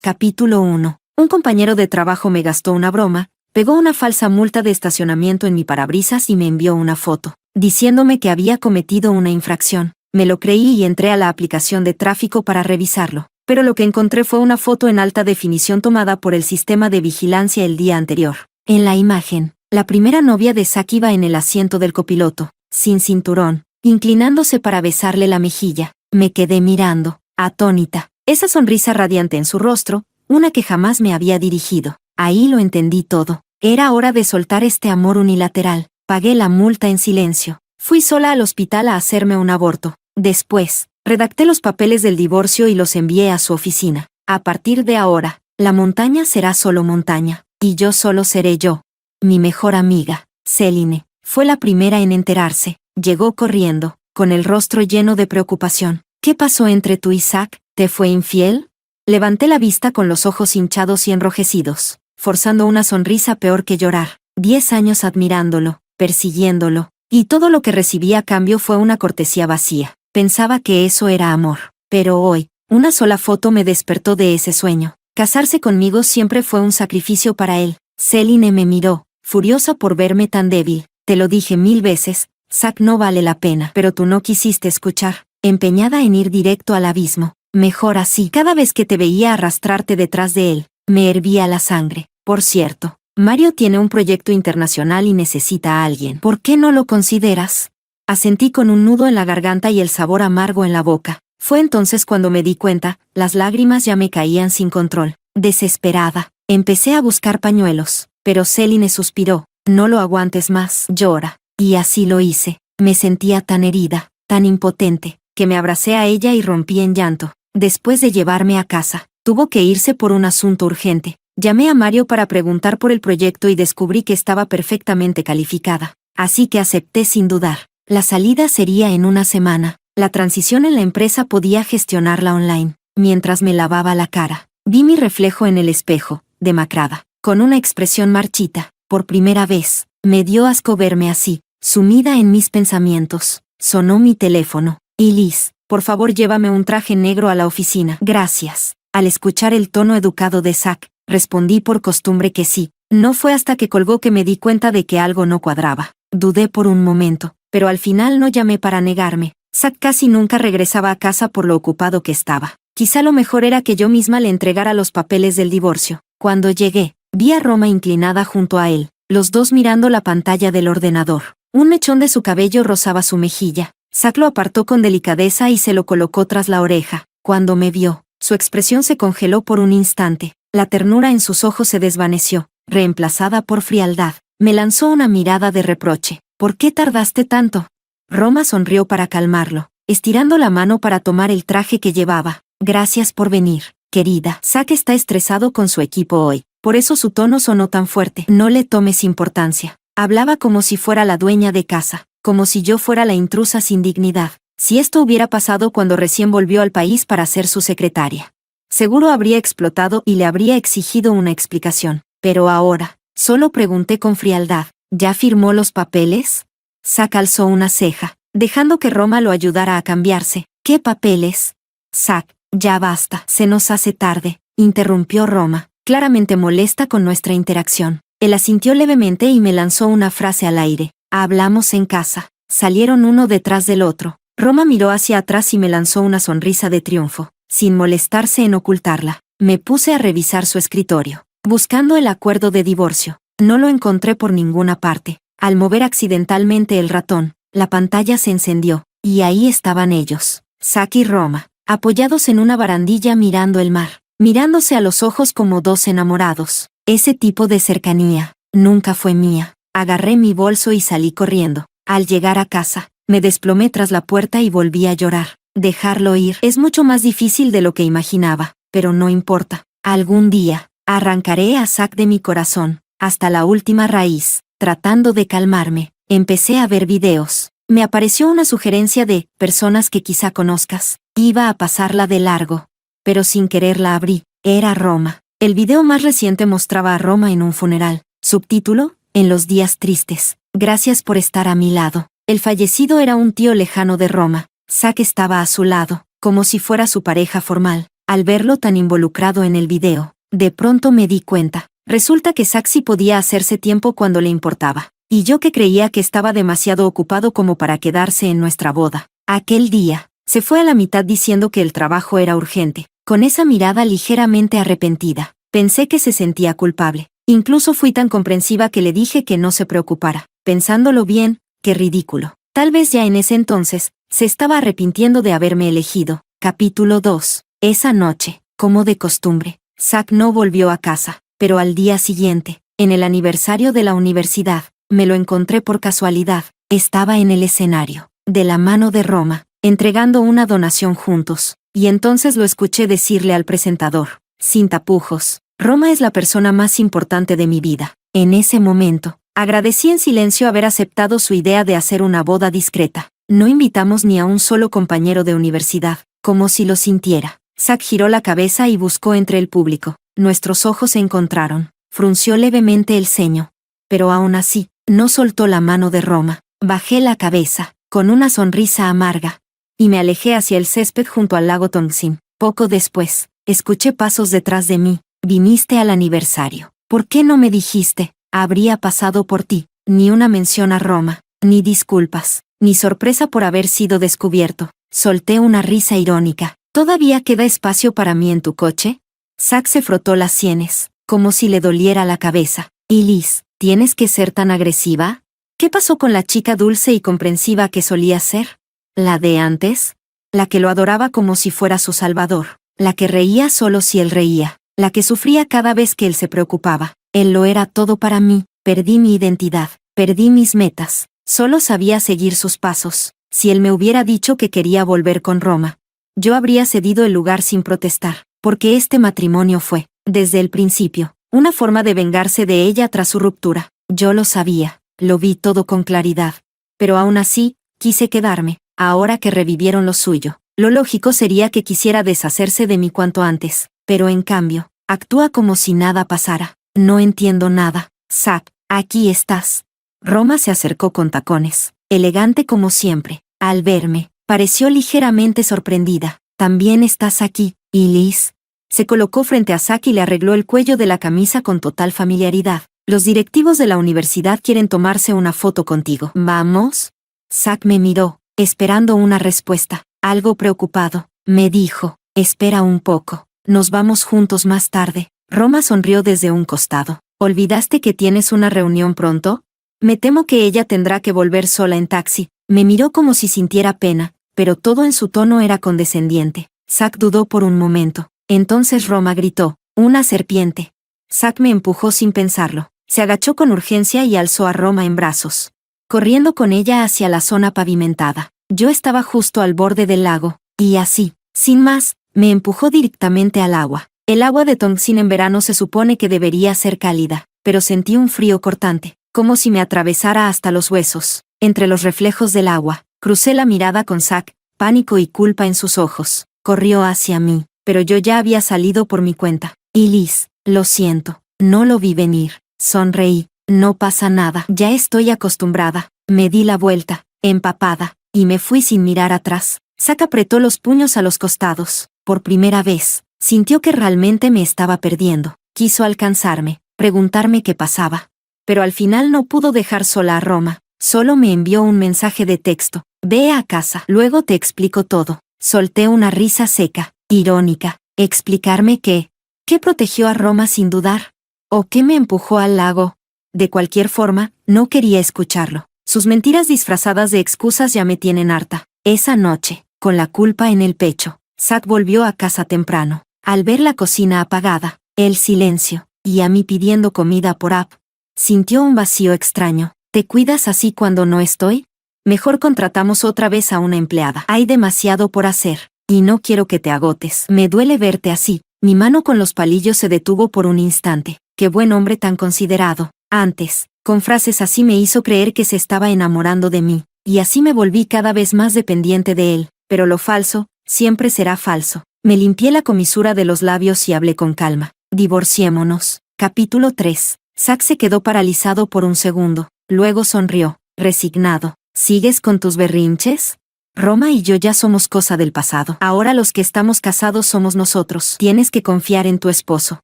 Capítulo 1. Un compañero de trabajo me gastó una broma, pegó una falsa multa de estacionamiento en mi parabrisas y me envió una foto, diciéndome que había cometido una infracción. Me lo creí y entré a la aplicación de tráfico para revisarlo, pero lo que encontré fue una foto en alta definición tomada por el sistema de vigilancia el día anterior. En la imagen, la primera novia de Zack iba en el asiento del copiloto, sin cinturón, inclinándose para besarle la mejilla. Me quedé mirando, atónita, esa sonrisa radiante en su rostro, una que jamás me había dirigido. Ahí lo entendí todo. Era hora de soltar este amor unilateral. Pagué la multa en silencio. Fui sola al hospital a hacerme un aborto. Después, redacté los papeles del divorcio y los envié a su oficina. A partir de ahora, la montaña será solo montaña, y yo solo seré yo. Mi mejor amiga, Celine, fue la primera en enterarse. Llegó corriendo, con el rostro lleno de preocupación. ¿Qué pasó entre tú y Zack? ¿Te fue infiel? Levanté la vista con los ojos hinchados y enrojecidos, forzando una sonrisa peor que llorar. 10 años admirándolo, persiguiéndolo, y todo lo que recibí a cambio fue una cortesía vacía. Pensaba que eso era amor. Pero hoy, una sola foto me despertó de ese sueño. Casarse conmigo siempre fue un sacrificio para él. Celine me miró, furiosa por verme tan débil. Te lo dije 1000 veces, Zack no vale la pena. Pero tú no quisiste escuchar, empeñada en ir directo al abismo. Mejor así. Cada vez que te veía arrastrarte detrás de él, me hervía la sangre. Por cierto, Mario tiene un proyecto internacional y necesita a alguien. ¿Por qué no lo consideras? Asentí con un nudo en la garganta y el sabor amargo en la boca. Fue entonces cuando me di cuenta, las lágrimas ya me caían sin control. Desesperada, empecé a buscar pañuelos, pero Celine suspiró. No lo aguantes más, llora. Y así lo hice. Me sentía tan herida, tan impotente, que me abracé a ella y rompí en llanto. Después de llevarme a casa, tuvo que irse por un asunto urgente. Llamé a Mario para preguntar por el proyecto y descubrí que estaba perfectamente calificada. Así que acepté sin dudar. La salida sería en una semana. La transición en la empresa podía gestionarla online. Mientras me lavaba la cara, vi mi reflejo en el espejo, demacrada, con una expresión marchita. Por primera vez, me dio asco verme así, sumida en mis pensamientos. Sonó mi teléfono. Y Liz, por favor llévame un traje negro a la oficina. Gracias. Al escuchar el tono educado de Zack, respondí por costumbre que sí. No fue hasta que colgó que me di cuenta de que algo no cuadraba. Dudé por un momento, pero al final no llamé para negarme. Zack casi nunca regresaba a casa por lo ocupado que estaba. Quizá lo mejor era que yo misma le entregara los papeles del divorcio. Cuando llegué, vi a Roma inclinada junto a él, los dos mirando la pantalla del ordenador. Un mechón de su cabello rozaba su mejilla. Zack lo apartó con delicadeza y se lo colocó tras la oreja. Cuando me vio, su expresión se congeló por un instante. La ternura en sus ojos se desvaneció, reemplazada por frialdad. Me lanzó una mirada de reproche. ¿Por qué tardaste tanto? Roma sonrió para calmarlo, estirando la mano para tomar el traje que llevaba. Gracias por venir, querida. Zack está estresado con su equipo hoy, por eso su tono sonó tan fuerte. No le tomes importancia. Hablaba como si fuera la dueña de casa, como si yo fuera la intrusa sin dignidad. Si esto hubiera pasado cuando recién volvió al país para ser su secretaria, seguro habría explotado y le habría exigido una explicación. Pero ahora, solo pregunté con frialdad, ¿ya firmó los papeles? Zack alzó una ceja, dejando que Roma lo ayudara a cambiarse. ¿Qué papeles? Zack, ya basta. Se nos hace tarde, interrumpió Roma, claramente molesta con nuestra interacción. Él asintió levemente y me lanzó una frase al aire. Hablamos en casa. Salieron uno detrás del otro. Roma miró hacia atrás y me lanzó una sonrisa de triunfo, sin molestarse en ocultarla. Me puse a revisar su escritorio, buscando el acuerdo de divorcio. No lo encontré por ninguna parte. Al mover accidentalmente el ratón, la pantalla se encendió, y ahí estaban ellos, Zack y Roma, apoyados en una barandilla mirando el mar, mirándose a los ojos como dos enamorados. Ese tipo de cercanía nunca fue mía. Agarré mi bolso y salí corriendo. Al llegar a casa, me desplomé tras la puerta y volví a llorar. Dejarlo ir es mucho más difícil de lo que imaginaba, pero no importa. Algún día, arrancaré a Zack de mi corazón, hasta la última raíz. Tratando de calmarme, empecé a ver videos. Me apareció una sugerencia de personas que quizá conozcas. Iba a pasarla de largo, pero sin querer la abrí. Era Roma. El video más reciente mostraba a Roma en un funeral. Subtítulo: En los días tristes. Gracias por estar a mi lado. El fallecido era un tío lejano de Roma. Zack estaba a su lado, como si fuera su pareja formal. al verlo tan involucrado en el video. De pronto me di cuenta. Resulta que Zack sí podía hacerse tiempo cuando le importaba. Y yo que creía que estaba demasiado ocupado como para quedarse en nuestra boda. Aquel día, se fue a la mitad diciendo que el trabajo era urgente, con esa mirada ligeramente arrepentida. Pensé que se sentía culpable. Incluso fui tan comprensiva que le dije que no se preocupara. Pensándolo bien, qué ridículo. Tal vez ya en ese entonces, se estaba arrepintiendo de haberme elegido. Capítulo 2. Esa noche, como de costumbre, Zack no volvió a casa, pero al día siguiente, en el aniversario de la universidad, me lo encontré por casualidad. Estaba en el escenario, de la mano de Roma, entregando una donación juntos, y entonces lo escuché decirle al presentador, sin tapujos, Roma es la persona más importante de mi vida. En ese momento, agradecí en silencio haber aceptado su idea de hacer una boda discreta. No invitamos ni a un solo compañero de universidad, como si lo sintiera. Zack giró la cabeza y buscó entre el público. Nuestros ojos se encontraron. Frunció levemente el ceño. Pero aún así, no soltó la mano de Roma. Bajé la cabeza, con una sonrisa amarga, y me alejé hacia el césped junto al lago Tongsin. Poco después, escuché pasos detrás de mí. Viniste al aniversario. ¿Por qué no me dijiste? Habría pasado por ti. Ni una mención a Roma, ni disculpas, ni sorpresa por haber sido descubierto. Solté una risa irónica. ¿Todavía queda espacio para mí en tu coche? Zack se frotó las sienes, como si le doliera la cabeza. ¿Y Liz, tienes que ser tan agresiva? ¿Qué pasó con la chica dulce y comprensiva que solía ser? ¿La de antes? La que lo adoraba como si fuera su salvador. La que reía solo si él reía. La que sufría cada vez que él se preocupaba. Él lo era todo para mí. Perdí mi identidad. Perdí mis metas. Solo sabía seguir sus pasos. Si él me hubiera dicho que quería volver con Roma, yo habría cedido el lugar sin protestar, porque este matrimonio fue, desde el principio, una forma de vengarse de ella tras su ruptura. Yo lo sabía, lo vi todo con claridad. Pero aún así, quise quedarme, ahora que revivieron lo suyo. Lo lógico sería que quisiera deshacerse de mí cuanto antes, pero en cambio, actúa como si nada pasara. No entiendo nada. Zack, aquí estás. Roma se acercó con tacones, elegante como siempre. Al verme, pareció ligeramente sorprendida. También estás aquí, ¿y Liz? Se colocó frente a Zack y le arregló el cuello de la camisa con total familiaridad. Los directivos de la universidad quieren tomarse una foto contigo. ¿Vamos? Zack me miró, esperando una respuesta. Algo preocupado, me dijo, espera un poco, nos vamos juntos más tarde. Roma sonrió desde un costado. ¿Olvidaste que tienes una reunión pronto? Me temo que ella tendrá que volver sola en taxi. Me miró como si sintiera pena, pero todo en su tono era condescendiente. Zack dudó por un momento. Entonces Roma gritó, «¡Una serpiente!». Zack me empujó sin pensarlo. Se agachó con urgencia y alzó a Roma en brazos, corriendo con ella hacia la zona pavimentada. Yo estaba justo al borde del lago, y así, sin más, me empujó directamente al agua. El agua de Tongsin en verano se supone que debería ser cálida, pero sentí un frío cortante, como si me atravesara hasta los huesos. Entre los reflejos del agua, crucé la mirada con Zack, pánico y culpa en sus ojos. Corrió hacia mí, pero yo ya había salido por mi cuenta. Y Liz, lo siento, no lo vi venir. Sonreí. No pasa nada, ya estoy acostumbrada. Me di la vuelta, empapada, y me fui sin mirar atrás. Zack apretó los puños a los costados. Por primera vez, sintió que realmente me estaba perdiendo. Quiso alcanzarme, preguntarme qué pasaba. Pero al final no pudo dejar sola a Roma. Solo me envió un mensaje de texto. Ve a casa, luego te explico todo. Solté una risa seca, irónica. ¿Explicarme qué? ¿Qué protegió a Roma sin dudar? ¿O qué me empujó al lago? De cualquier forma, no quería escucharlo. Sus mentiras disfrazadas de excusas ya me tienen harta. Esa noche, con la culpa en el pecho, Zack volvió a casa temprano. Al ver la cocina apagada, el silencio, y a mí pidiendo comida por app, sintió un vacío extraño. ¿Te cuidas así cuando no estoy? Mejor contratamos otra vez a una empleada. Hay demasiado por hacer, y no quiero que te agotes. Me duele verte así. Mi mano con los palillos se detuvo por un instante. Qué buen hombre tan considerado. Antes, con frases así me hizo creer que se estaba enamorando de mí, y así me volví cada vez más dependiente de él. Pero lo falso, siempre será falso. Me limpié la comisura de los labios y hablé con calma. Divorciémonos. Capítulo 3. Zack se quedó paralizado por un segundo. Luego sonrió, resignado. ¿Sigues con tus berrinches? Roma y yo ya somos cosa del pasado. Ahora los que estamos casados somos nosotros. Tienes que confiar en tu esposo.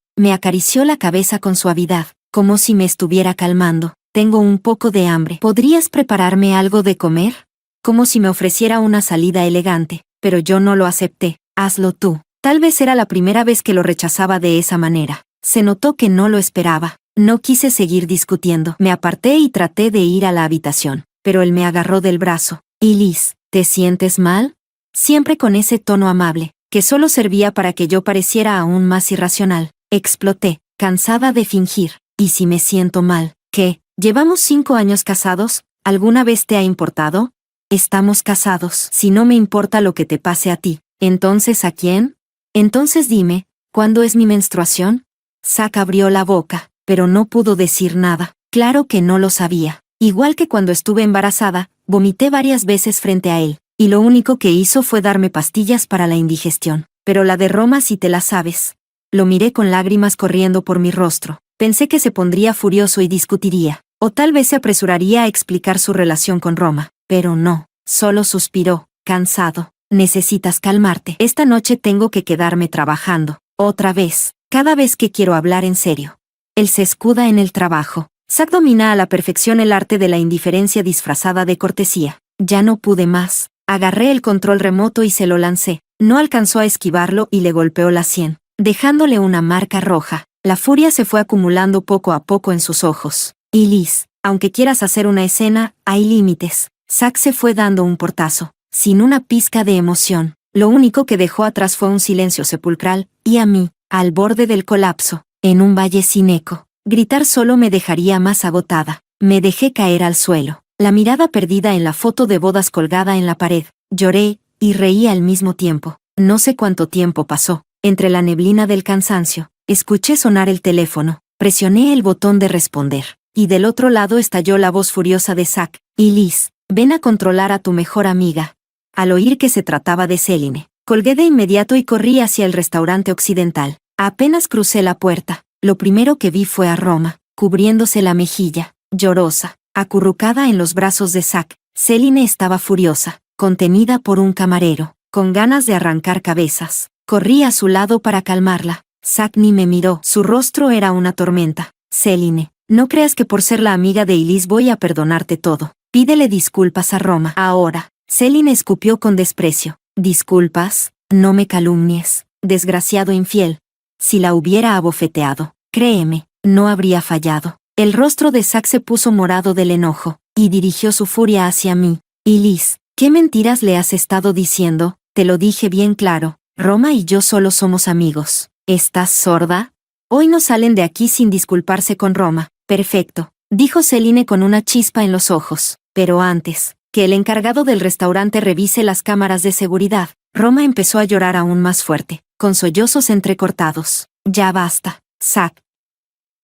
Me acarició la cabeza con suavidad, como si me estuviera calmando. Tengo un poco de hambre. ¿Podrías prepararme algo de comer? Como si me ofreciera una salida elegante, pero yo no lo acepté. Hazlo tú. Tal vez era la primera vez que lo rechazaba de esa manera. Se notó que no lo esperaba. No quise seguir discutiendo. Me aparté y traté de ir a la habitación, pero él me agarró del brazo. Liz, ¿te sientes mal? Siempre con ese tono amable, que solo servía para que yo pareciera aún más irracional. Exploté, cansada de fingir. ¿Y si me siento mal? ¿Qué? ¿Llevamos 5 años casados? ¿Alguna vez te ha importado? Estamos casados. Si no me importa lo que te pase a ti, ¿entonces a quién? Entonces dime, ¿cuándo es mi menstruación? Zack abrió la boca, pero no pudo decir nada. Claro que no lo sabía. Igual que cuando estuve embarazada, vomité varias veces frente a él, y lo único que hizo fue darme pastillas para la indigestión. Pero la de Roma sí te la sabes. Lo miré con lágrimas corriendo por mi rostro. Pensé que se pondría furioso y discutiría, o tal vez se apresuraría a explicar su relación con Roma, pero no. Solo suspiró, cansado. Necesitas calmarte. Esta noche tengo que quedarme trabajando. Otra vez. Cada vez que quiero hablar en serio. Él se escuda en el trabajo. Zack domina a la perfección el arte de la indiferencia disfrazada de cortesía. Ya no pude más. Agarré el control remoto y se lo lancé. No alcanzó a esquivarlo y le golpeó la sien, dejándole una marca roja. La furia se fue acumulando poco a poco en sus ojos. Y Liz, aunque quieras hacer una escena, hay límites. Zack se fue dando un portazo, sin una pizca de emoción. Lo único que dejó atrás fue un silencio sepulcral, y a mí, al borde del colapso, en un valle sin eco. Gritar solo me dejaría más agotada. Me dejé caer al suelo, la mirada perdida en la foto de bodas colgada en la pared. Lloré, y reí al mismo tiempo. No sé cuánto tiempo pasó. Entre la neblina del cansancio, escuché sonar el teléfono. Presioné el botón de responder, y del otro lado estalló la voz furiosa de Zack. Y Liz, ven a controlar a tu mejor amiga. Al oír que se trataba de Celine, colgué de inmediato y corrí hacia el restaurante occidental. Apenas crucé la puerta, lo primero que vi fue a Roma, cubriéndose la mejilla, llorosa, acurrucada en los brazos de Zack. Celine estaba furiosa, contenida por un camarero, con ganas de arrancar cabezas. Corrí a su lado para calmarla. Zack ni me miró, su rostro era una tormenta. Celine, no creas que por ser la amiga de Elise voy a perdonarte todo. Pídele disculpas a Roma. Ahora. Celine escupió con desprecio. ¿Disculpas? No me calumnies, desgraciado infiel. Si la hubiera abofeteado, créeme, no habría fallado. El rostro de Zack se puso morado del enojo, y dirigió su furia hacia mí. Y Liz, ¿qué mentiras le has estado diciendo? Te lo dije bien claro, Roma y yo solo somos amigos. ¿Estás sorda? Hoy no salen de aquí sin disculparse con Roma. Perfecto, dijo Celine con una chispa en los ojos. Pero antes, que el encargado del restaurante revise las cámaras de seguridad, Roma empezó a llorar aún más fuerte, con sollozos entrecortados. Ya basta, Zack.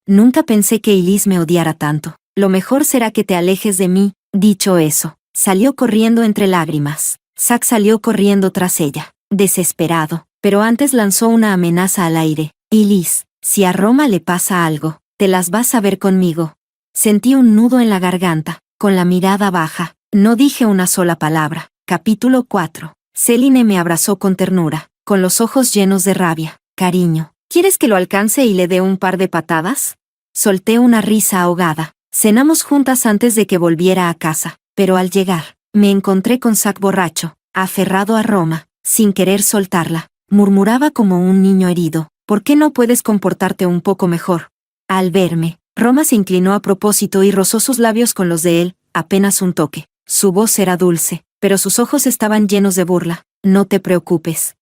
Nunca pensé que Elise me odiara tanto. Lo mejor será que te alejes de mí. Dicho eso, salió corriendo entre lágrimas. Zack salió corriendo tras ella, desesperado, pero antes lanzó una amenaza al aire. Elise, si a Roma le pasa algo, te las vas a ver conmigo. Sentí un nudo en la garganta, con la mirada baja. No dije una sola palabra. Capítulo 4. Celine me abrazó con ternura, con los ojos llenos de rabia. Cariño, ¿quieres que lo alcance y le dé un par de patadas? Solté una risa ahogada. Cenamos juntas antes de que volviera a casa, pero al llegar, me encontré con Zack borracho, aferrado a Roma, sin querer soltarla. Murmuraba como un niño herido. ¿Por qué no puedes comportarte un poco mejor? Al verme, Roma se inclinó a propósito y rozó sus labios con los de él, apenas un toque. Su voz era dulce, pero sus ojos estaban llenos de burla. No te preocupes.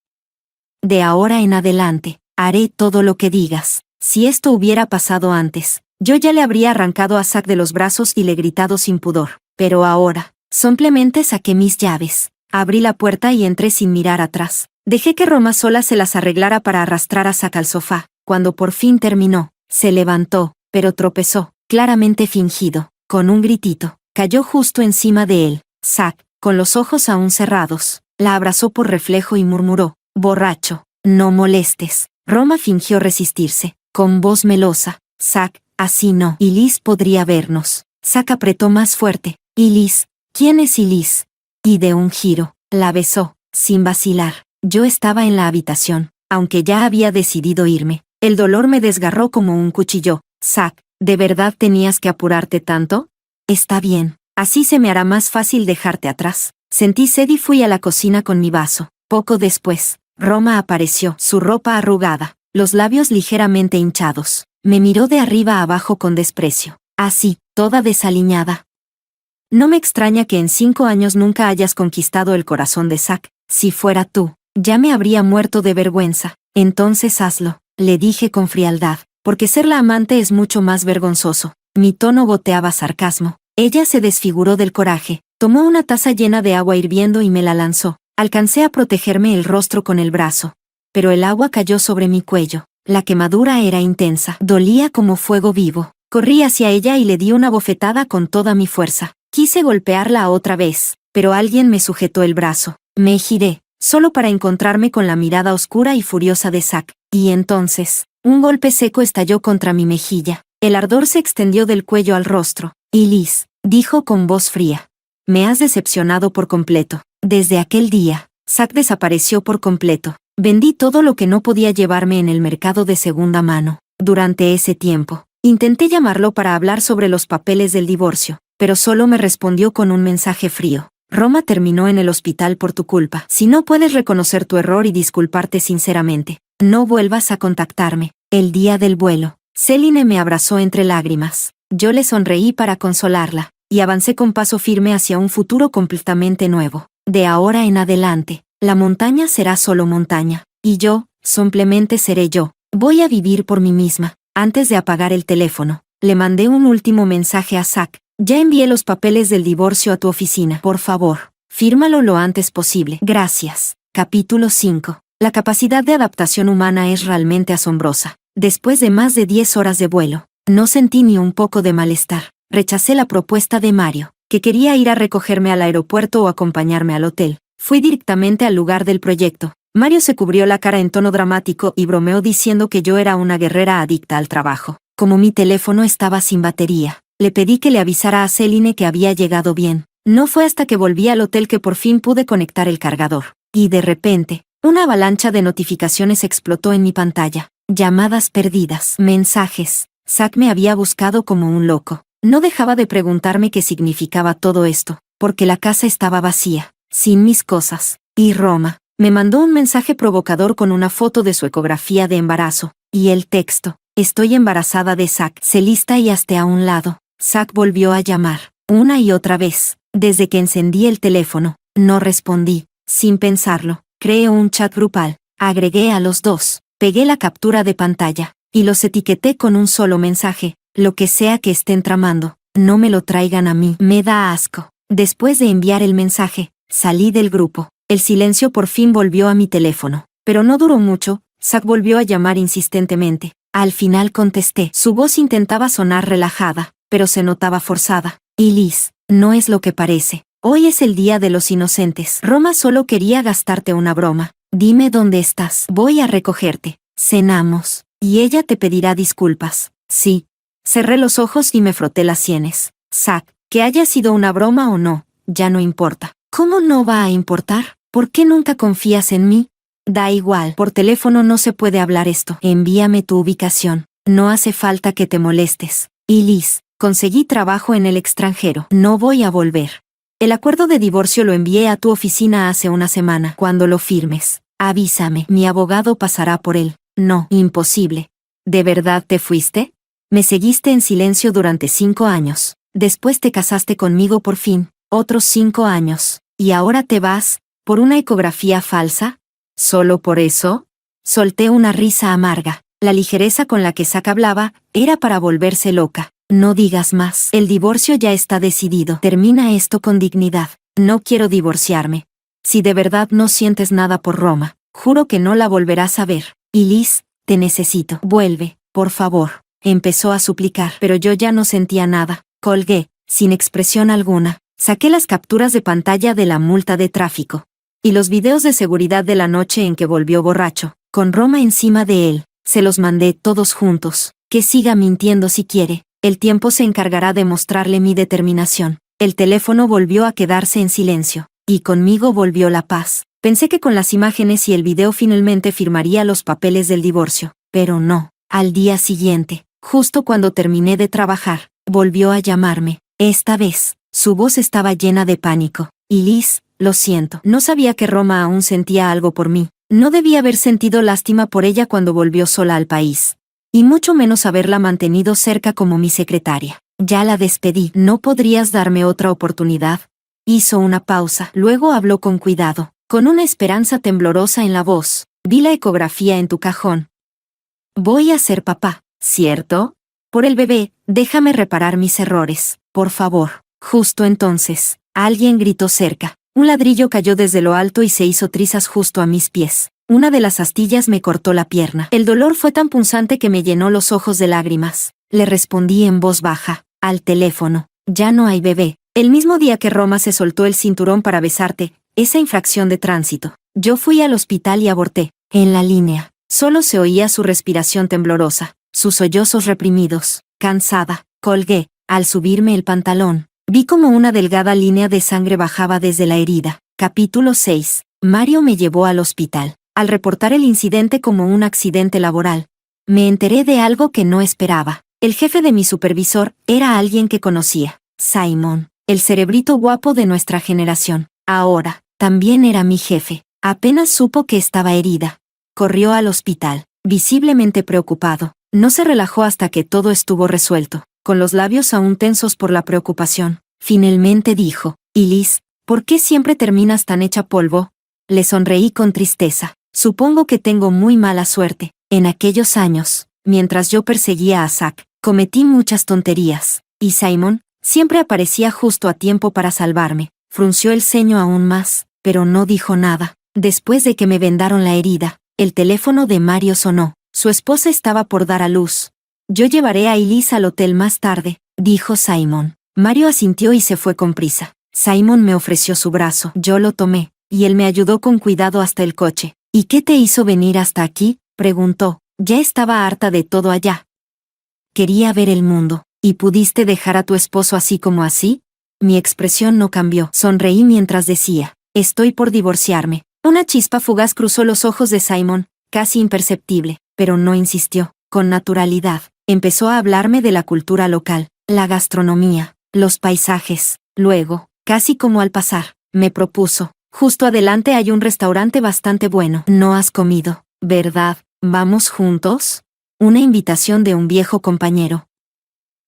De ahora en adelante, haré todo lo que digas. Si esto hubiera pasado antes, yo ya le habría arrancado a Zack de los brazos y le gritado sin pudor. Pero ahora, simplemente saqué mis llaves. Abrí la puerta y entré sin mirar atrás. Dejé que Roma sola se las arreglara para arrastrar a Zack al sofá. Cuando por fin terminó, se levantó, pero tropezó, claramente fingido, con un gritito. Cayó justo encima de él. Zack, con los ojos aún cerrados, la abrazó por reflejo y murmuró, borracho, no molestes. Roma fingió resistirse, con voz melosa. Zack, así no. Elise podría vernos. Zack apretó más fuerte. Elise, ¿quién es Elise? Y de un giro, La besó, sin vacilar. Yo estaba en la habitación, aunque ya había decidido irme. El dolor me desgarró como un cuchillo. Zack, ¿de verdad tenías que apurarte tanto? Está bien, así se me hará más fácil dejarte atrás. Sentí sed y fui a la cocina con mi vaso. Poco después, Roma apareció, su ropa arrugada, los labios ligeramente hinchados. Me miró de arriba a abajo con desprecio. Así, toda desaliñada. No me extraña que en 5 años nunca hayas conquistado el corazón de Zack. Si fuera tú, ya me habría muerto de vergüenza. Entonces hazlo, le dije con frialdad, porque ser la amante es mucho más vergonzoso. Mi tono goteaba sarcasmo. Ella se desfiguró del coraje, tomó una taza llena de agua hirviendo y me la lanzó. Alcancé a protegerme el rostro con el brazo, pero el agua cayó sobre mi cuello. La quemadura era intensa, dolía como fuego vivo. Corrí hacia ella y le di una bofetada con toda mi fuerza. Quise golpearla otra vez, pero alguien me sujetó el brazo. Me giré, solo para encontrarme con la mirada oscura y furiosa de Zack. Y entonces, un golpe seco estalló contra mi mejilla. El ardor se extendió del cuello al rostro. Y Liz, dijo con voz fría, me has decepcionado por completo. Desde aquel día, Zack desapareció por completo. Vendí todo lo que no podía llevarme en el mercado de segunda mano. Durante ese tiempo, intenté llamarlo para hablar sobre los papeles del divorcio, pero solo me respondió con un mensaje frío. Roma terminó en el hospital por tu culpa. Si no puedes reconocer tu error y disculparte sinceramente, no vuelvas a contactarme. El día del vuelo, Celine me abrazó entre lágrimas. Yo le sonreí para consolarla, y avancé con paso firme hacia un futuro completamente nuevo. De ahora en adelante, la montaña será solo montaña, y yo, simplemente seré yo. Voy a vivir por mí misma. Antes de apagar el teléfono, le mandé un último mensaje a Zack. Ya envié los papeles del divorcio a tu oficina. Por favor, fírmalo lo antes posible. Gracias. Capítulo 5. La capacidad de adaptación humana es realmente asombrosa. Después de más de 10 horas de vuelo, no sentí ni un poco de malestar. Rechacé la propuesta de Mario, que quería ir a recogerme al aeropuerto o acompañarme al hotel. Fui directamente al lugar del proyecto. Mario se cubrió la cara en tono dramático y bromeó diciendo que yo era una guerrera adicta al trabajo. Como mi teléfono estaba sin batería, le pedí que le avisara a Celine que había llegado bien. No fue hasta que volví al hotel que por fin pude conectar el cargador. Y de repente, una avalancha de notificaciones explotó en mi pantalla. Llamadas perdidas, mensajes. Zack me había buscado como un loco. No dejaba de preguntarme qué significaba todo esto, porque la casa estaba vacía, sin mis cosas. Y Roma me mandó un mensaje provocador con una foto de su ecografía de embarazo, y el texto: estoy embarazada de Zack. Celista y hasta a un lado. Zack volvió a llamar, una y otra vez. Desde que encendí el teléfono, no respondí. Sin pensarlo, creé un chat grupal, agregué a los dos, pegué la captura de pantalla, y los etiqueté con un solo mensaje: lo que sea que estén tramando, no me lo traigan a mí. Me da asco. Después de enviar el mensaje, salí del grupo. El silencio por fin volvió a mi teléfono, pero no duró mucho. Zack volvió a llamar insistentemente. Al final contesté. Su voz intentaba sonar relajada, pero se notaba forzada. Y Liz, no es lo que parece. Hoy es el día de los inocentes. Roma solo quería gastarte una broma. Dime dónde estás. Voy a recogerte. Cenamos. Y ella te pedirá disculpas. Sí. Cerré los ojos y me froté las sienes. Zack, que haya sido una broma o no, ya no importa. ¿Cómo no va a importar? ¿Por qué nunca confías en mí? Da igual, por teléfono no se puede hablar esto. Envíame tu ubicación. No hace falta que te molestes. Y Liz, conseguí trabajo en el extranjero. No voy a volver. El acuerdo de divorcio lo envié a tu oficina hace una semana. Cuando lo firmes, avísame. Mi abogado pasará por él. No, imposible. ¿De verdad te fuiste? Me seguiste en silencio durante 5 años. Después te casaste conmigo por fin. Otros 5 años. ¿Y ahora te vas? ¿Por una ecografía falsa? ¿Solo por eso? Solté una risa amarga. La ligereza con la que Zack hablaba era para volverse loca. No digas más. El divorcio ya está decidido. Termina esto con dignidad. No quiero divorciarme. Si de verdad no sientes nada por Roma, juro que no la volverás a ver. Y Liz, te necesito. Vuelve, por favor. Empezó a suplicar, pero yo ya no sentía nada. Colgué, sin expresión alguna. Saqué las capturas de pantalla de la multa de tráfico y los videos de seguridad de la noche en que volvió borracho, con Roma encima de él. Se los mandé todos juntos. Que siga mintiendo si quiere. El tiempo se encargará de mostrarle mi determinación. El teléfono volvió a quedarse en silencio. y conmigo volvió la paz. Pensé que con las imágenes y el video finalmente firmaría los papeles del divorcio, pero no. Al día siguiente, justo cuando terminé de trabajar, volvió a llamarme. Esta vez, su voz estaba llena de pánico. Y Liz, lo siento, no sabía que Roma aún sentía algo por mí. No debía haber sentido lástima por ella cuando volvió sola al país. Y mucho menos haberla mantenido cerca como mi secretaria. Ya la despedí. ¿No podrías darme otra oportunidad? Hizo una pausa, luego habló con cuidado, con una esperanza temblorosa en la voz. Vi la ecografía en tu cajón. Voy a ser papá, ¿cierto? Por el bebé, déjame reparar mis errores, por favor. Justo entonces, alguien gritó cerca. Un ladrillo cayó desde lo alto y se hizo trizas justo a mis pies. Una de las astillas me cortó la pierna. El dolor fue tan punzante que me llenó los ojos de lágrimas. Le respondí en voz baja, al teléfono. Ya no hay bebé. El mismo día que Roma se soltó el cinturón para besarte, esa infracción de tránsito. Yo fui al hospital y aborté. En la línea, solo se oía su respiración temblorosa, sus sollozos reprimidos. Cansada, colgué. Al subirme el pantalón, vi como una delgada línea de sangre bajaba desde la herida. Capítulo 6. Mario me llevó al hospital. Al reportar el incidente como un accidente laboral, me enteré de algo que no esperaba. El jefe de mi supervisor era alguien que conocía. Simon, el cerebrito guapo de nuestra generación. Ahora, también era mi jefe. Apenas supo que estaba herida. Corrió al hospital, visiblemente preocupado. No se relajó hasta que todo estuvo resuelto, con los labios aún tensos por la preocupación. Finalmente dijo, «¿Y Liz, por qué siempre terminas tan hecha polvo?» Le sonreí con tristeza. Supongo que tengo muy mala suerte. En aquellos años, mientras yo perseguía a Zack, cometí muchas tonterías. Y Simon siempre aparecía justo a tiempo para salvarme. Frunció el ceño aún más, pero no dijo nada. Después de que me vendaron la herida, el teléfono de Mario sonó. Su esposa estaba por dar a luz. «Yo llevaré a Elise al hotel más tarde», dijo Simon. Mario asintió y se fue con prisa. Simon me ofreció su brazo. Yo lo tomé, y él me ayudó con cuidado hasta el coche. «¿Y qué te hizo venir hasta aquí?», preguntó. Ya estaba harta de todo allá. Quería ver el mundo. «¿Y pudiste dejar a tu esposo así como así?». Mi expresión no cambió. Sonreí mientras decía, «Estoy por divorciarme». Una chispa fugaz cruzó los ojos de Simon, casi imperceptible, pero no insistió. Con naturalidad, empezó a hablarme de la cultura local, la gastronomía, los paisajes. Luego, casi como al pasar, me propuso, «Justo adelante hay un restaurante bastante bueno. No has comido, ¿verdad? ¿Vamos juntos?». Una invitación de un viejo compañero.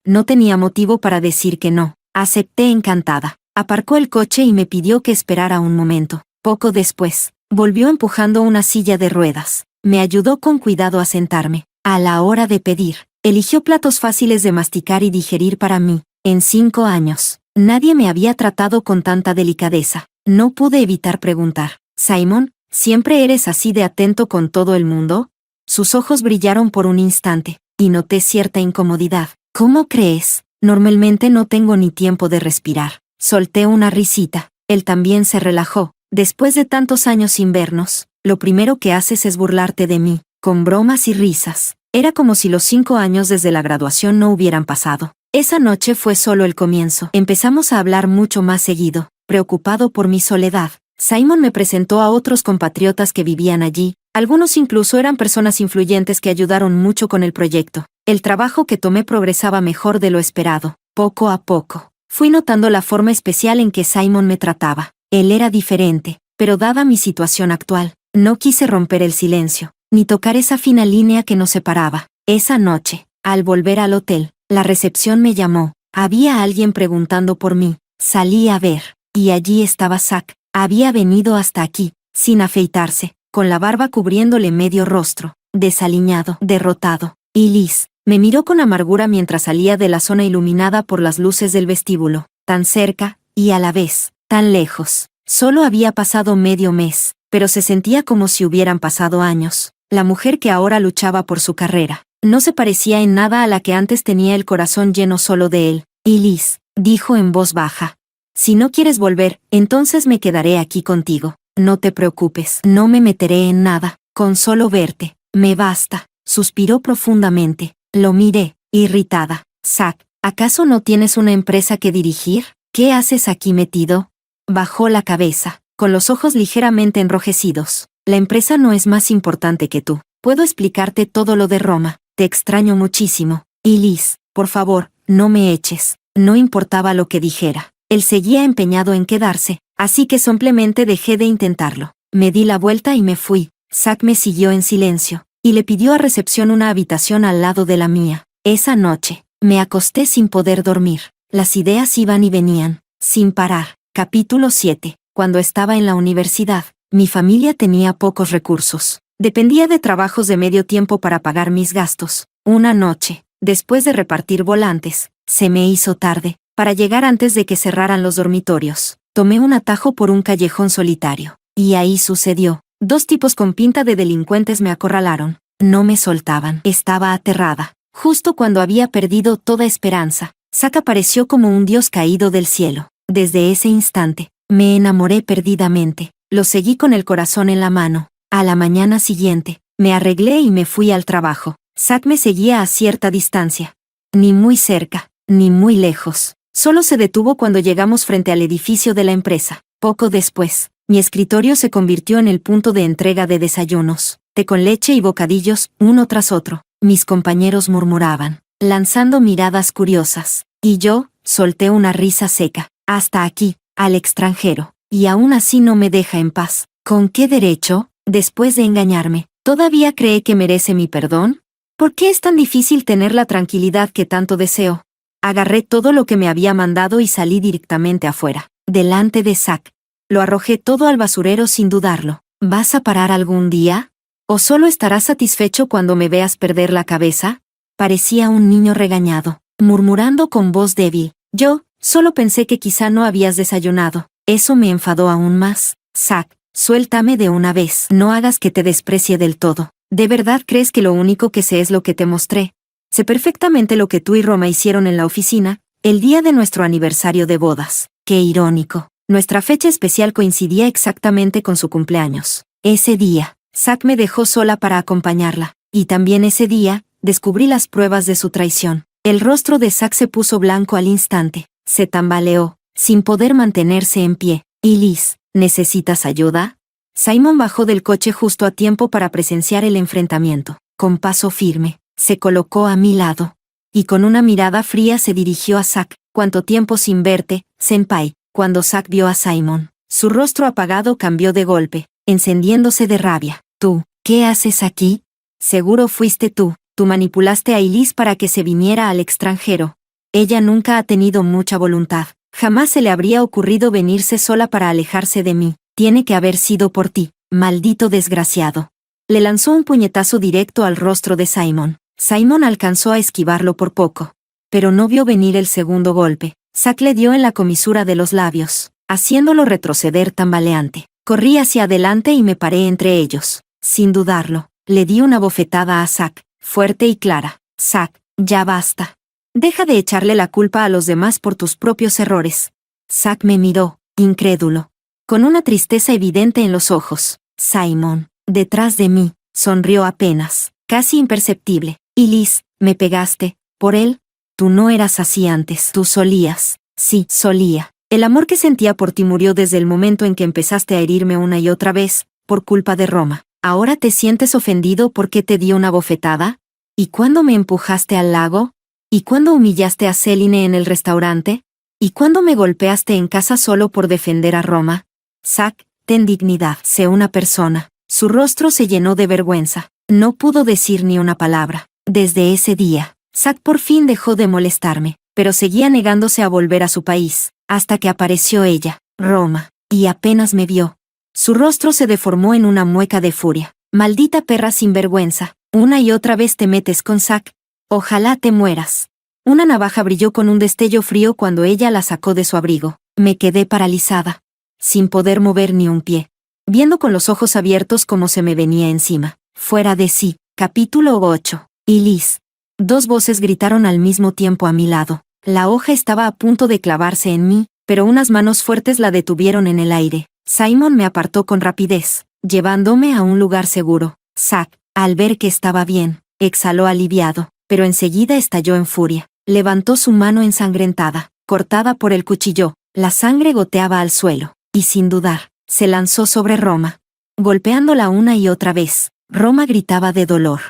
No tenía motivo para decir que no. Acepté encantada. Aparcó el coche y me pidió que esperara un momento. Poco después, volvió empujando una silla de ruedas. Me ayudó con cuidado a sentarme. A la hora de pedir, eligió platos fáciles de masticar y digerir para mí. En 5 años, nadie me había tratado con tanta delicadeza. No pude evitar preguntar, «Simon, ¿siempre eres así de atento con todo el mundo?». Sus ojos brillaron por un instante, y noté cierta incomodidad. «¿Cómo crees? Normalmente no tengo ni tiempo de respirar». Solté una risita. Él también se relajó. «Después de tantos años sin vernos, lo primero que haces es burlarte de mí, con bromas y risas». Era como si los 5 años desde la graduación no hubieran pasado. Esa noche fue solo el comienzo. Empezamos a hablar mucho más seguido. Preocupado por mi soledad, Simon me presentó a otros compatriotas que vivían allí. Algunos incluso eran personas influyentes que ayudaron mucho con el proyecto. El trabajo que tomé progresaba mejor de lo esperado. Poco a poco, fui notando la forma especial en que Simon me trataba. Él era diferente, pero dada mi situación actual, no quise romper el silencio, ni tocar esa fina línea que nos separaba. Esa noche, al volver al hotel, la recepción me llamó. Había alguien preguntando por mí. Salí a ver, y allí estaba Zack. Había venido hasta aquí, sin afeitarse, con la barba cubriéndole medio rostro, desaliñado, derrotado. Y Liz me miró con amargura mientras salía de la zona iluminada por las luces del vestíbulo, tan cerca, y a la vez, tan lejos. Solo había pasado medio mes, pero se sentía como si hubieran pasado años. La mujer que ahora luchaba por su carrera, no se parecía en nada a la que antes tenía el corazón lleno solo de él. «Y Liz», dijo en voz baja, «si no quieres volver, entonces me quedaré aquí contigo. No te preocupes, no me meteré en nada, con solo verte, me basta». Suspiró profundamente. Lo miré, irritada. «Zack, ¿acaso no tienes una empresa que dirigir? ¿Qué haces aquí metido?». Bajó la cabeza, con los ojos ligeramente enrojecidos. La empresa no es más importante que tú. Puedo explicarte todo lo de Roma. Te extraño muchísimo. Y Liz, por favor, no me eches. No importaba lo que dijera. Él seguía empeñado en quedarse, así que simplemente dejé de intentarlo. Me di la vuelta y me fui. Zack me siguió en silencio, y le pidió a recepción una habitación al lado de la mía. Esa noche, me acosté sin poder dormir. Las ideas iban y venían, sin parar. Capítulo 7. Cuando estaba en la universidad, mi familia tenía pocos recursos. Dependía de trabajos de medio tiempo para pagar mis gastos. Una noche, después de repartir volantes, se me hizo tarde. Para llegar antes de que cerraran los dormitorios, tomé un atajo por un callejón solitario. Y ahí sucedió. 2 tipos con pinta de delincuentes me acorralaron. No me soltaban. Estaba aterrada. Justo cuando había perdido toda esperanza, Zack apareció como un dios caído del cielo. Desde ese instante, me enamoré perdidamente. Lo seguí con el corazón en la mano. A la mañana siguiente, me arreglé y me fui al trabajo. Zack me seguía a cierta distancia. Ni muy cerca, ni muy lejos. Solo se detuvo cuando llegamos frente al edificio de la empresa. Poco después, mi escritorio se convirtió en el punto de entrega de desayunos, té con leche y bocadillos, uno tras otro. Mis compañeros murmuraban, lanzando miradas curiosas, y yo, solté una risa seca. Hasta aquí, al extranjero, y aún así no me deja en paz. ¿Con qué derecho, después de engañarme, todavía cree que merece mi perdón? ¿Por qué es tan difícil tener la tranquilidad que tanto deseo? Agarré todo lo que me había mandado y salí directamente afuera, delante de Zack. Lo arrojé todo al basurero sin dudarlo. ¿Vas a parar algún día? ¿O solo estarás satisfecho cuando me veas perder la cabeza? Parecía un niño regañado, murmurando con voz débil. Yo, solo pensé que quizá no habías desayunado. Eso me enfadó aún más. Zack, suéltame de una vez. No hagas que te desprecie del todo. ¿De verdad crees que lo único que sé es lo que te mostré? Sé perfectamente lo que tú y Roma hicieron en la oficina, el día de nuestro aniversario de bodas. Qué irónico. Nuestra fecha especial coincidía exactamente con su cumpleaños. Ese día, Zack me dejó sola para acompañarla, y también ese día, descubrí las pruebas de su traición. El rostro de Zack se puso blanco al instante, se tambaleó, sin poder mantenerse en pie. ¿Y Liz, necesitas ayuda? Simon bajó del coche justo a tiempo para presenciar el enfrentamiento. Con paso firme, se colocó a mi lado, y con una mirada fría se dirigió a Zack. ¿Cuánto tiempo sin verte, senpai? Cuando Zack vio a Simon, su rostro apagado cambió de golpe, encendiéndose de rabia. ¿Tú, qué haces aquí? Seguro fuiste tú. Tú manipulaste a Elise para que se viniera al extranjero. Ella nunca ha tenido mucha voluntad. Jamás se le habría ocurrido venirse sola para alejarse de mí. Tiene que haber sido por ti, maldito desgraciado. Le lanzó un puñetazo directo al rostro de Simon. Simon alcanzó a esquivarlo por poco, pero no vio venir el segundo golpe. Zack le dio en la comisura de los labios, haciéndolo retroceder tambaleante. Corrí hacia adelante y me paré entre ellos. Sin dudarlo, le di una bofetada a Zack, fuerte y clara. Zack, ya basta. Deja de echarle la culpa a los demás por tus propios errores. Zack me miró, incrédulo, con una tristeza evidente en los ojos. Simon, detrás de mí, sonrió apenas, casi imperceptible. Y Liz, me pegaste, por él. Tú no eras así antes. Tú solías. Sí, solía. El amor que sentía por ti murió desde el momento en que empezaste a herirme una y otra vez, por culpa de Roma. ¿Ahora te sientes ofendido porque te dio una bofetada? ¿Y cuándo me empujaste al lago? ¿Y cuándo humillaste a Céline en el restaurante? ¿Y cuándo me golpeaste en casa solo por defender a Roma? Zack, ten dignidad. Sé una persona. Su rostro se llenó de vergüenza. No pudo decir ni una palabra. Desde ese día, Zack por fin dejó de molestarme, pero seguía negándose a volver a su país, hasta que apareció ella, Roma, y apenas me vio. Su rostro se deformó en una mueca de furia. Maldita perra sinvergüenza, una y otra vez te metes con Zack. Ojalá te mueras. Una navaja brilló con un destello frío cuando ella la sacó de su abrigo. Me quedé paralizada, sin poder mover ni un pie, viendo con los ojos abiertos cómo se me venía encima. Fuera de sí. Capítulo 8. Y Liz. 2 voces gritaron al mismo tiempo a mi lado. La hoja estaba a punto de clavarse en mí, pero unas manos fuertes la detuvieron en el aire. Simon me apartó con rapidez, llevándome a un lugar seguro. Zack, al ver que estaba bien, exhaló aliviado, pero enseguida estalló en furia. Levantó su mano ensangrentada, cortada por el cuchillo. La sangre goteaba al suelo. y sin dudar, se lanzó sobre Roma, golpeándola una y otra vez. Roma gritaba de dolor.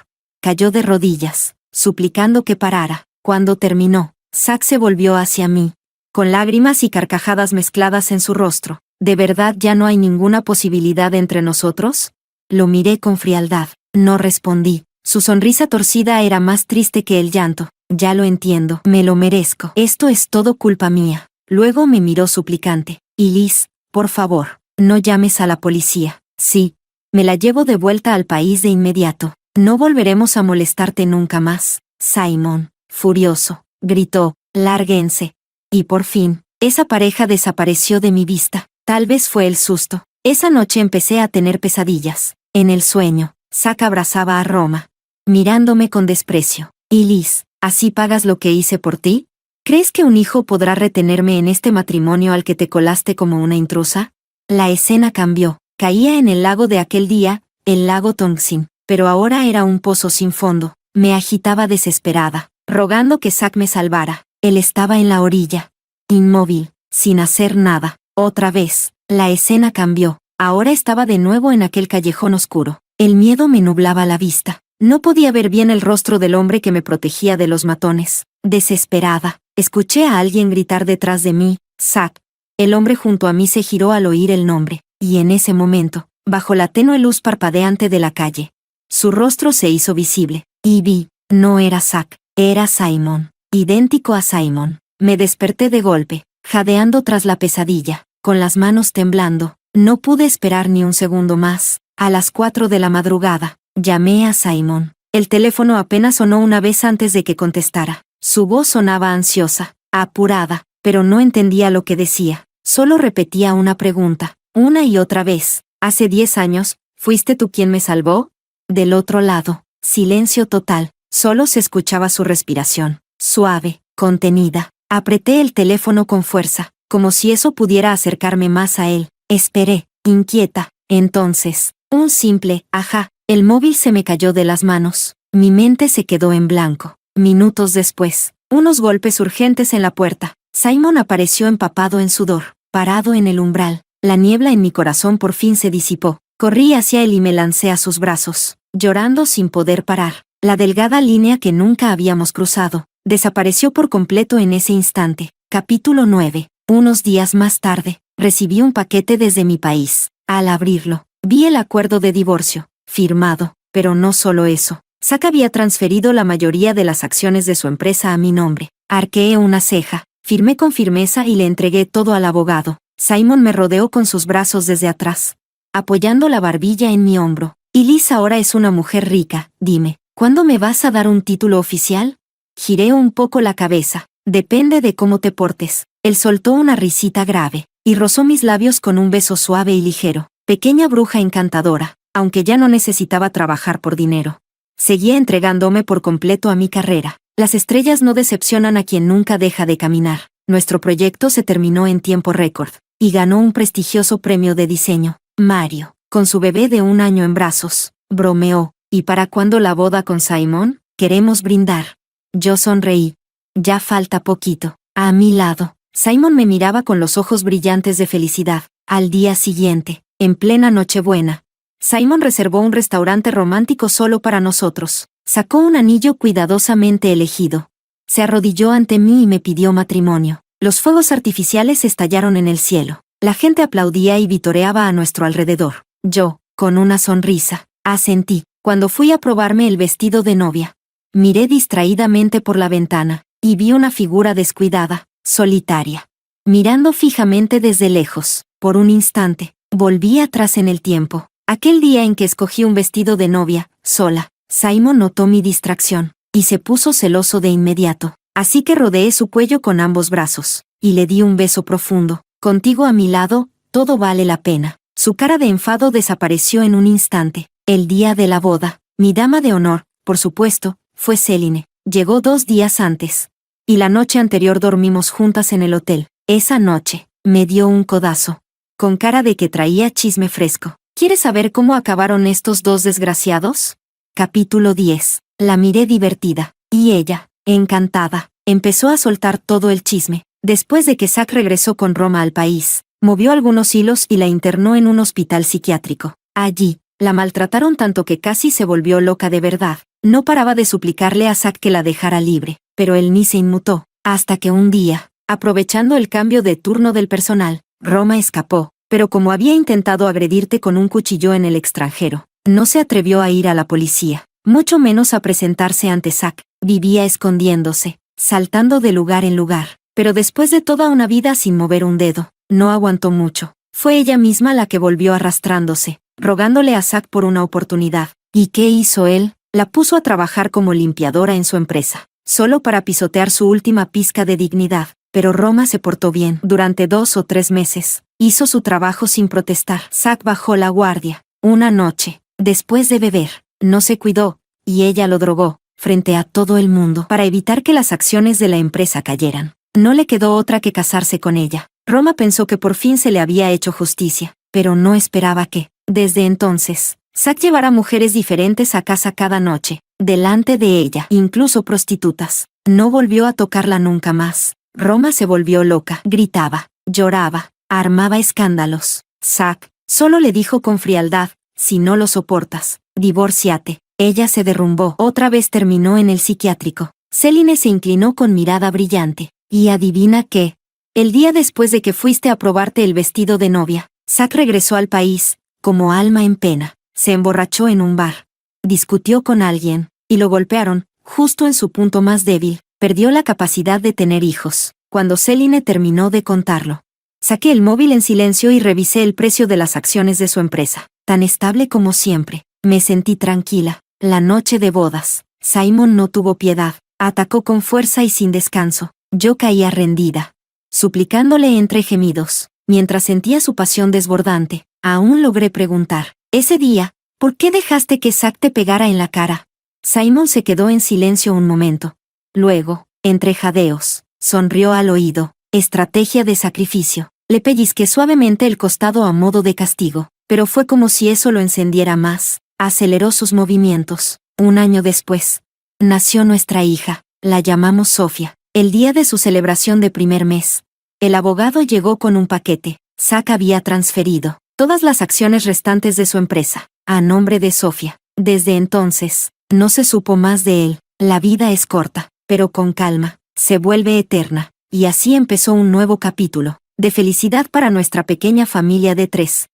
Cayó de rodillas, suplicando que parara. Cuando terminó, Zack se volvió hacia mí, con lágrimas y carcajadas mezcladas en su rostro. ¿De verdad ya no hay ninguna posibilidad entre nosotros? Lo miré con frialdad. No respondí. Su sonrisa torcida era más triste que el llanto. Ya lo entiendo. Me lo merezco. Esto es todo culpa mía. Luego me miró suplicante. Y Liz, por favor, no llames a la policía. Sí. Me la llevo de vuelta al país de inmediato. No volveremos a molestarte nunca más. Simon, furioso, gritó, lárguense. Y por fin, esa pareja desapareció de mi vista. Tal vez fue el susto. Esa noche empecé a tener pesadillas. En el sueño, Zack abrazaba a Roma, mirándome con desprecio. Y Liz, ¿así pagas lo que hice por ti? ¿Crees que un hijo podrá retenerme en este matrimonio al que te colaste como una intrusa? La escena cambió. Caía en el lago de aquel día, el lago Tongsin, pero ahora era un pozo sin fondo. Me agitaba desesperada, rogando que Zack me salvara. Él estaba en la orilla, inmóvil, sin hacer nada. Otra vez, la escena cambió. Ahora estaba de nuevo en aquel callejón oscuro. El miedo me nublaba la vista. No podía ver bien el rostro del hombre que me protegía de los matones. Desesperada, escuché a alguien gritar detrás de mí, Zack. El hombre junto a mí se giró al oír el nombre, y en ese momento, bajo la tenue luz parpadeante de la calle, su rostro se hizo visible, y vi, no era Zack, era Simon, idéntico a Simon. Me desperté de golpe, jadeando tras la pesadilla, con las manos temblando. No pude esperar ni un segundo más. A las 4 de la madrugada, llamé a Simon. El teléfono apenas sonó una vez antes de que contestara. Su voz sonaba ansiosa, apurada, pero no entendía lo que decía. Solo repetía una pregunta, una y otra vez. ¿Hace 10 años, fuiste tú quien me salvó? Del otro lado, silencio total. Solo se escuchaba su respiración, suave, contenida. Apreté el teléfono con fuerza, como si eso pudiera acercarme más a él. Esperé, inquieta. Entonces, un simple, ajá. El móvil se me cayó de las manos. Mi mente se quedó en blanco. Minutos después, unos golpes urgentes en la puerta. Simon apareció empapado en sudor, parado en el umbral. La niebla en mi corazón por fin se disipó. Corrí hacia él y me lancé a sus brazos, llorando sin poder parar. La delgada línea que nunca habíamos cruzado desapareció por completo en ese instante. Capítulo 9. Unos días más tarde, recibí un paquete desde mi país. Al abrirlo, vi el acuerdo de divorcio, firmado, pero no solo eso. Zack había transferido la mayoría de las acciones de su empresa a mi nombre. Arqueé una ceja, firmé con firmeza y le entregué todo al abogado. Simon me rodeó con sus brazos desde atrás, apoyando la barbilla en mi hombro. Y Liz ahora es una mujer rica, dime, ¿cuándo me vas a dar un título oficial? Giré un poco la cabeza. Depende de cómo te portes. Él soltó una risita grave, y rozó mis labios con un beso suave y ligero. Pequeña bruja encantadora, aunque ya no necesitaba trabajar por dinero. Seguía entregándome por completo a mi carrera. Las estrellas no decepcionan a quien nunca deja de caminar. Nuestro proyecto se terminó en tiempo récord, y ganó un prestigioso premio de diseño. Mario, con su bebé de 1 año en brazos, bromeó. ¿Y para cuándo la boda con Simon? Queremos brindar. Yo sonreí. Ya falta poquito. A mi lado, Simon me miraba con los ojos brillantes de felicidad. Al día siguiente, en plena Nochebuena, Simon reservó un restaurante romántico solo para nosotros. Sacó un anillo cuidadosamente elegido. Se arrodilló ante mí y me pidió matrimonio. Los fuegos artificiales estallaron en el cielo. La gente aplaudía y vitoreaba a nuestro alrededor. Yo, con una sonrisa, asentí. Cuando fui a probarme el vestido de novia, miré distraídamente por la ventana, y vi una figura descuidada, solitaria, mirando fijamente desde lejos. Por un instante, volví atrás en el tiempo. Aquel día en que escogí un vestido de novia, sola. Simon notó mi distracción, y se puso celoso de inmediato. Así que rodeé su cuello con ambos brazos, y le di un beso profundo. Contigo a mi lado, todo vale la pena. Su cara de enfado desapareció en un instante. El día de la boda, mi dama de honor, por supuesto, fue Céline. Llegó 2 días antes. Y la noche anterior dormimos juntas en el hotel. Esa noche, me dio un codazo, con cara de que traía chisme fresco. ¿Quieres saber cómo acabaron estos 2 desgraciados? Capítulo 10. La miré divertida, y ella, encantada, empezó a soltar todo el chisme. Después de que Zack regresó con Roma al país, Movió algunos hilos y la internó en un hospital psiquiátrico. Allí, la maltrataron tanto que casi se volvió loca de verdad. No paraba de suplicarle a Zack que la dejara libre, pero él ni se inmutó, hasta que un día, aprovechando el cambio de turno del personal, Roma escapó, pero como había intentado agredirte con un cuchillo en el extranjero, no se atrevió a ir a la policía, mucho menos a presentarse ante Zack. Vivía escondiéndose, saltando de lugar en lugar, pero después de toda una vida sin mover un dedo, no aguantó mucho. Fue ella misma la que volvió arrastrándose, rogándole a Zack por una oportunidad. ¿Y qué hizo él? La puso a trabajar como limpiadora en su empresa, solo para pisotear su última pizca de dignidad. Pero Roma se portó bien. Durante 2 o 3 meses, hizo su trabajo sin protestar. Zack bajó la guardia. Una noche, después de beber, no se cuidó, y ella lo drogó, frente a todo el mundo, para evitar que las acciones de la empresa cayeran. No le quedó otra que casarse con ella. Roma pensó que por fin se le había hecho justicia, pero no esperaba que, desde entonces, Zack llevara mujeres diferentes a casa cada noche, delante de ella, incluso prostitutas. No volvió a tocarla nunca más. Roma se volvió loca, gritaba, lloraba, armaba escándalos. Zack solo le dijo con frialdad: si no lo soportas, divórciate. Ella se derrumbó. Otra vez terminó en el psiquiátrico. Céline se inclinó con mirada brillante. ¿Y adivina qué? El día después de que fuiste a probarte el vestido de novia, Zack regresó al país, como alma en pena. Se emborrachó en un bar. Discutió con alguien, y lo golpearon, justo en su punto más débil. Perdió la capacidad de tener hijos. Cuando Céline terminó de contarlo, saqué el móvil en silencio y revisé el precio de las acciones de su empresa. Tan estable como siempre. Me sentí tranquila. La noche de bodas, Simon no tuvo piedad. Atacó con fuerza y sin descanso. Yo caía rendida, suplicándole entre gemidos, mientras sentía su pasión desbordante. Aún logré preguntar: ese día, ¿por qué dejaste que Zack te pegara en la cara? Simon se quedó en silencio un momento. Luego, entre jadeos, sonrió al oído. Estrategia de sacrificio. Le pellizqué suavemente el costado a modo de castigo, pero fue como si eso lo encendiera más. Aceleró sus movimientos. 1 año después, nació nuestra hija. La llamamos Sofía. El día de su celebración de primer mes, el abogado llegó con un paquete. Zack había transferido todas las acciones restantes de su empresa a nombre de Sofía. Desde entonces, no se supo más de él. La vida es corta, pero con calma, se vuelve eterna. Y así empezó un nuevo capítulo de felicidad para nuestra pequeña familia de 3.